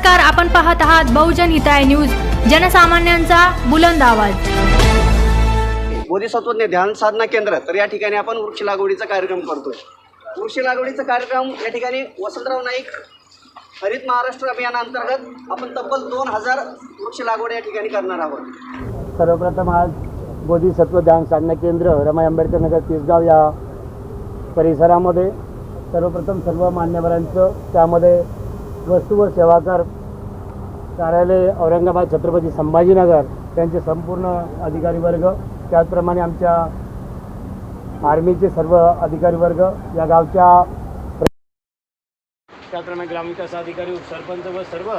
नमस्कार, आपण पाहत आहात बहुजन हिताय न्यूज, जनसामान्यांचा बुलंद आवाज। बोधिसत्व ध्यान साधना केंद्र। तर या ठिकाणी आपण वृक्ष लागवडीचा कार्यक्रम करतोय। वृक्ष लागवडीचा कार्यक्रम या ठिकाणी वसंतराव नाईक हरित महाराष्ट्र अभियानांतर्गत आपण तब्बल 2000 वृक्ष लागवड या ठिकाणी करणार आहोत। सर्वप्रथम आज बोधिसत्व ध्यान साधना केंद्र रमाई आंबेडकर नगर तिसगाव या परिसरामध्ये सर्वप्रथम सर्व मान्यवरांचं, त्यामध्ये वस्तू व सेवा कर कार्यालय औरंगाबाद छत्रपती संभाजीनगर त्यांचे संपूर्ण अधिकारी वर्ग, त्याचप्रमाणे आमच्या आर्मीचे सर्व अधिकारी वर्ग, या गावच्या त्याचप्रमाणे ग्रामविकास अधिकारी, सरपंच व सर्व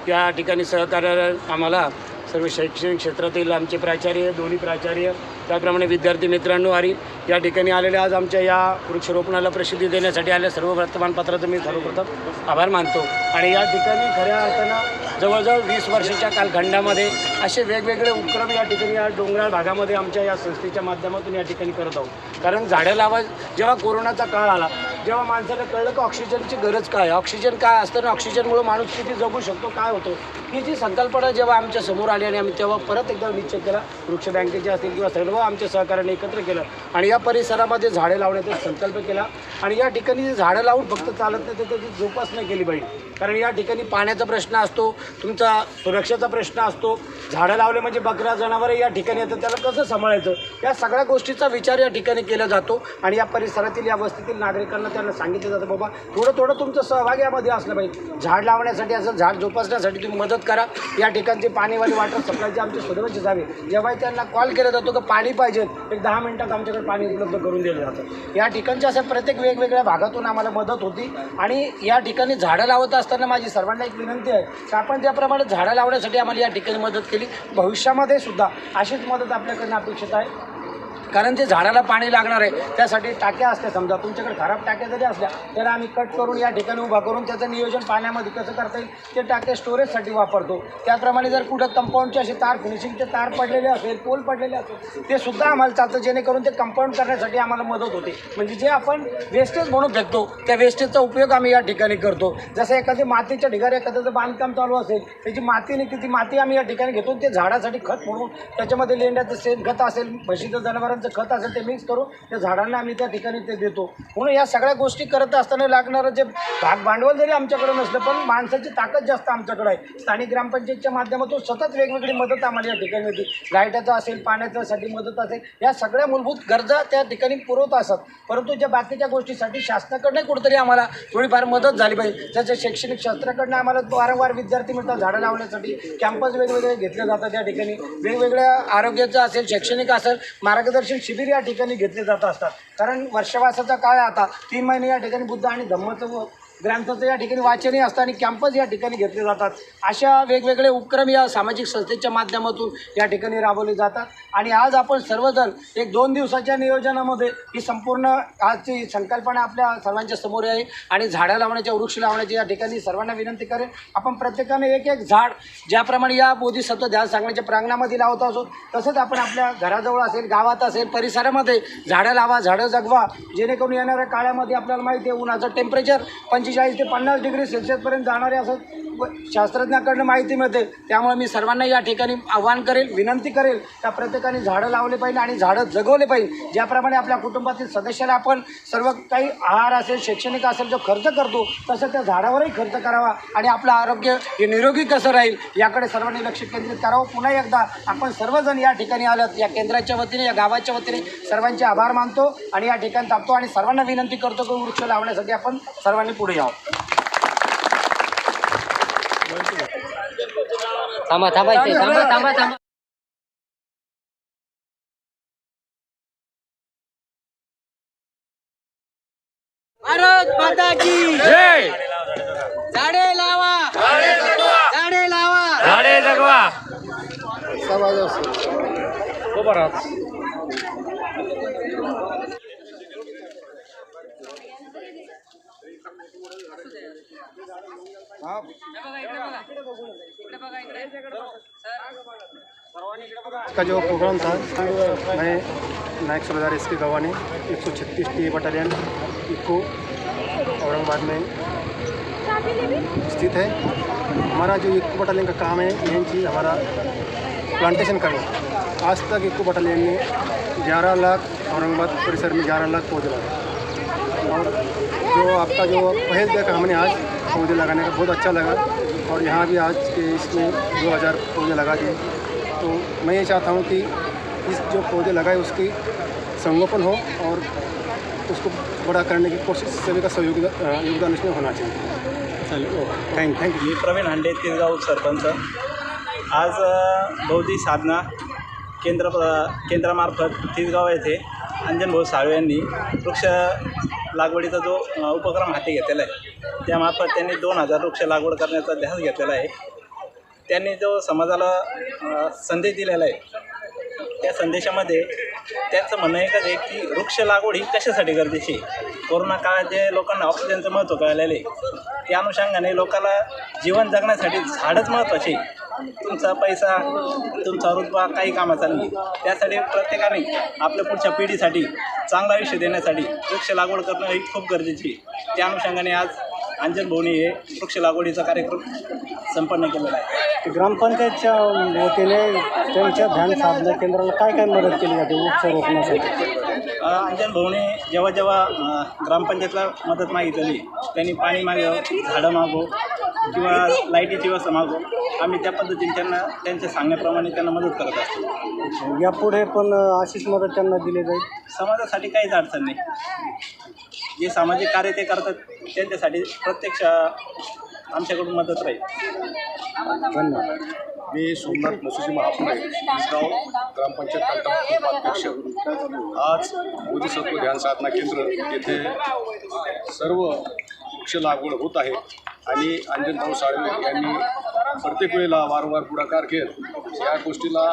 त्या ठिकाणी सहकार्य आम्हाला सर्व शैक्षणिक क्षेत्रातील आमचे प्राचार्य, दोन्ही प्राचार्य, त्याप्रमाणे विद्यार्थी मित्रांनो आणि या ठिकाणी आलेले आज आमच्या या वृक्षारोपणाला प्रसिद्धी देण्यासाठी आलेल्या सर्व वर्तमानपत्राचं मी सर्वप्रथम आभार मानतो। आणि या ठिकाणी खऱ्या अर्थानं जवळजवळ 20 वर्षाच्या कालखंडामध्ये असे वेगवेगळे उपक्रम या ठिकाणी या डोंगराळ भागामध्ये आमच्या या संस्थेच्या माध्यमातून या ठिकाणी करत आहोत। कारण झाडं लावा, जेव्हा कोरोनाचा काळ आला, जेव्हा माणसाला कळलं की ऑक्सिजनची गरज काय, ऑक्सिजन काय असतं आणि ऑक्सिजनमुळे माणूस किती जगू शकतो, काय होतो, ही जी संकल्पना जेव्हा आमच्या समोर आली आणि आम्ही तेव्हा परत एकदा निश्चित केला, वृक्ष बँकेचे असतील किंवा सर्व आमच्या सहकार्याने एकत्र केलं आणि या परिसरामध्ये झाडे लावण्याचा संकल्प केला। आणि या ठिकाणी झाडं लावून फक्त चालत नाही, तर त्याची जोपासना केली पाहिजे। कारण या ठिकाणी पाण्याचा प्रश्न असतो, तुमचा सुरक्षेचा प्रश्न असतो, झाडं लावले म्हणजे बकरा जनावरं या ठिकाणी येतं, त्याला कसं सांभाळायचं, या सगळ्या गोष्टीचा विचार या ठिकाणी केला जातो। आणि या परिसरातील या वस्तीतील नागरिकांना त्यांना सांगितलं जातं, बाबा थोडं तुमचं सहभाग यामध्ये असलं पाहिजे। झाड लावण्यासाठी असेल, झाड जोपासण्यासाठी तुम्ही मदत करा। या ठिकाणचे पाणीवाली वॉटर सप्लायचे आमचे सुरवाचे जावे, जेव्हा त्यांना कॉल केला जातो की पाणी पाहिजे, एक 10 मिनिटात आमच्याकडे पाणी उपलब्ध करून दिलं जातं। या ठिकाणच्या असं प्रत्येक वेगवेगळ्या भागातून आम्हाला मदत होती। आणि या ठिकाणी झाडं लावत असताना माझी सर्वांना एक विनंती आहे की आपण ज्याप्रमाणे झाडं लावण्यासाठी आम्हाला या ठिकाणी मदत केली, भविष्यामध्ये सुद्धा अशीच मदत आपल्याकडनं अपेक्षित आहे। कारण ते झाडाला पाणी लागणार आहे, त्यासाठी टाक्या असल्या, समजा तुमच्याकडे खराब टाक्या जरी असल्या त्याला आम्ही कट करून या ठिकाणी उभा करून त्याचं नियोजन पाण्यामध्ये कसं करता येईल ते टाक्या स्टोरेजसाठी वापरतो। त्याचप्रमाणे जर कुठं कंपाऊंडचे असे तार, फिनिशिंगचे तार पडलेले असेल, पोल पडलेले असेल, ते सुद्धा आम्हाला चालतं, जेणेकरून ते कंपाऊंड करण्यासाठी आम्हाला मदत होते। म्हणजे जे आपण वेस्टेज म्हणून फेकतो त्या वेस्टेजचा उपयोग आम्ही या ठिकाणी करतो। जसं एखादी मातीच्या ठिकाणी एखाद्याचं बांधकाम चालू असेल, त्याची माती निघते, ती माती आम्ही या ठिकाणी घेतो, ते झाडासाठी खत म्हणून त्याच्यामध्ये लेंड्याचं शेणखत असेल, म्हशीचं जनावरांचं खत असेल, ते मिक्स करून त्या झाडांना आम्ही त्या ठिकाणी ते देतो। म्हणून या सगळ्या गोष्टी करत असताना लागणारं जे भांडवल जरी आमच्याकडे नसलं, पण माणसाची ताकद जास्त आमच्याकडे आहे। स्थानिक ग्रामपंचायतच्या माध्यमातून सतत वेगवेगळी मदत आम्हाला या ठिकाणी मिळते, लाईटाचं असेल, पाण्याच्यासाठी मदत असेल, या सगळ्या मूलभूत गरजा त्या ठिकाणी पुरवत असतात। परंतु ज्या बाकीच्या गोष्टीसाठी शासनाकडनं कुठेतरी आम्हाला थोडीफार मदत झाली पाहिजे। जसं शैक्षणिक शास्त्राकडनं आम्हाला वारंवार विद्यार्थी मिळतात झाडं लावण्यासाठी, कॅम्पस वेगवेगळे घेतले जातात, त्या ठिकाणी वेगवेगळ्या आरोग्याचं असेल, शैक्षणिक असेल, मार्गदर्शन शिबिर या ठिकाणी घेतले जात असतात। कारण वर्षवासाचा काळ आता 3 महिने या ठिकाणी बुद्ध आणि धम्मचं व ग्रंथाचं या ठिकाणी वाचनही असतं आणि कॅम्पस या ठिकाणी घेतले जातात। अशा वेगवेगळे उपक्रम या सामाजिक संस्थेच्या माध्यमातून या ठिकाणी राबवले जातात। आणि आज आपण सर्वजण एक 2 दिवसाच्या नियोजनामध्ये ही संपूर्ण आजची संकल्पना आपल्या सर्वांच्या समोर आहे। आणि झाडं लावण्याच्या, वृक्ष लावण्याची या ठिकाणी सर्वांना विनंती करेन, आपण प्रत्येकाने एक झाड ज्याप्रमाणे या बोधिसत्व ध्यान सांगण्याच्या प्रांगणामध्ये लावत असो, तसंच आपण आपल्या घराजवळ असेल, गावात असेल, परिसरामध्ये झाडं लावा, झाडं जगवा, जेणेकरून येणाऱ्या काळामध्ये आपल्याला माहिती आहे उन्हाचं टेम्परेचर 45 ते 50 डिग्री सेल्सिअसपर्यंत जाणारे असं शास्त्रज्ञाकडनं माहिती मिळते। त्यामुळे मी सर्वांना या ठिकाणी आवाहन करेल, विनंती करेल, त्या प्रत्येकाने झाडं लावले पाहिजे आणि झाडं जगवले पाहिजे। ज्याप्रमाणे आपल्या कुटुंबातील सदस्याला आपण सर्व काही आहार असेल, शैक्षणिक असेल, जो खर्च करतो, तसं त्या झाडावरही खर्च करावा आणि आपलं आरोग्य हे निरोगी कसं राहील याकडे सर्वांनी लक्ष केंद्रित करावं। पुन्हा एकदा आपण सर्वजण या ठिकाणी आलात, या केंद्राच्या वतीने, या गावाच्या वतीने सर्वांचे आभार मानतो आणि या ठिकाणी थांबतो आणि सर्वांना विनंती करतो की वृक्ष लावण्यासाठी आपण सर्वांनी पुढे यावं। थांबायचे, थांबा। भारत माता की जय। झाडे लावा, झाडे लावा, झाडे जगवा। का जो प्रोग्राम था, मैं नायक सुबेदार एस के गवानी 136 टी बटालियन इको औरंगाबाद में स्थित है। हमारा जो इक्को बटालियन का काम है मेन हमारा प्लांटेशन करना। आज तक इक्को बटालियन ने 11 लाख औरंगाबाद परिसर में 11 लाख पौधे लगाए। और जो आपका जो पहल देखा हमने आज पौधे लगाने का बहुत अच्छा लगा। और यहाँ भी आज के इसमें 2000 पौधे लगा दिए। तो मैं ये चाहता हूँ कि इस जो पौधे लगाए उसकी संगोपन हो और उसको बड़ा करने की कोशिश सभी का सहयोग योगदान इसमें होना चाहिए। चलिए थैंक यू। मी प्रवीण हांडे तिसगाव सरपंच। आज बौद्धी साधना केंद्रामार्फत तिसगाव येथे अंजनभाऊ साळवे यांनी वृक्ष लागवडीचा जो उपक्रम हाती घेतलेला आहे त्यामार्फत त्यांनी 2000 वृक्ष लागवड करण्याचा ध्यास घेतलेला आहे। त्यांनी जो समाजाला संदेश दिलेला आहे त्या संदेशामध्ये त्यांचं म्हणणं एकच आहे की वृक्ष लागवड ही कशासाठी गरजेची आहे। कोरोना काळात जे लोकांना ऑक्सिजनचं महत्त्व कळलेलं आहे त्या अनुषंगाने लोकांना जीवन जगण्यासाठी झाडच महत्त्वाचे। तुमचा पैसा तुमचा रुतबा काही कामाचा नाही। त्यासाठी प्रत्येकाने आपल्या पुढच्या पिढीसाठी चांगलं आयुष्य देण्यासाठी वृक्ष लागवड करणं ही खूप गरजेची आहे। त्या अनुषंगाने आज अंजनभाऊनी हे वृक्ष लागवडीचा कार्यक्रम संपन्न केलेला आहे। ग्रामपंचायतच्या वतीने त्यांच्या ध्यान साधना केंद्राला काय मदत केली जाते वृक्ष रोपणासाठी? अंजनभाऊने जेव्हा ग्रामपंचायतला मदत मागितली त्यांनी पाणी मागावं, झाडं मागो किंवा लाईटीची व्यवस्था मागो, आम्ही त्या पद्धतीने त्यांच्या सांगण्याप्रमाणे त्यांना मदत करत असतो। यापुढे पण अशीच मदत त्यांना दिली जाईल? समाजासाठी काहीच अडचण नाही। जे सामाजिक कार्य ते करतात त्यांच्यासाठी प्रत्यक्ष आमच्याकडून मदत राहील। धन्यवाद। मी सोमनाथ मसुजी महापुरे तिसगाव ग्रामपंचायत उपाध्यक्ष। आज बोधिसत्व ध्यान साधना केंद्र येथे सर्व वृक्ष लागवड होत आहे आणि अंजनभाऊ साळवे यांनी प्रत्येक वेळेला वारंवार पुढाकार घेत या गोष्टीला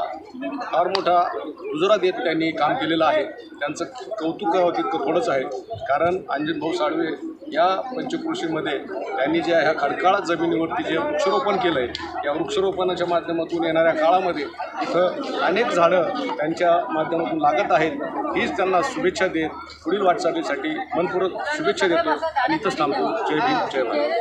फार मोठा दुजोरा देत त्यांनी काम केलेलं आहे। त्यांचं कौतुक करावं तितकं थोडंच आहे, कारण अंजनभाऊ साळवे या पंचक्रोशीमध्ये त्यांनी जे ह्या खडकाळ जमिनीवरती जे वृक्षारोपण केलं आहे या वृक्षारोपणाच्या माध्यमातून येणाऱ्या काळामध्ये इथं अनेक झाडं त्यांच्या माध्यमातून लागत आहेत। हीच त्यांना शुभेच्छा देत पुढील वाटचालीसाठी मनपूर्वक शुभेच्छा देतो आणि इथंच थांबतो। जय भीम जय भारत।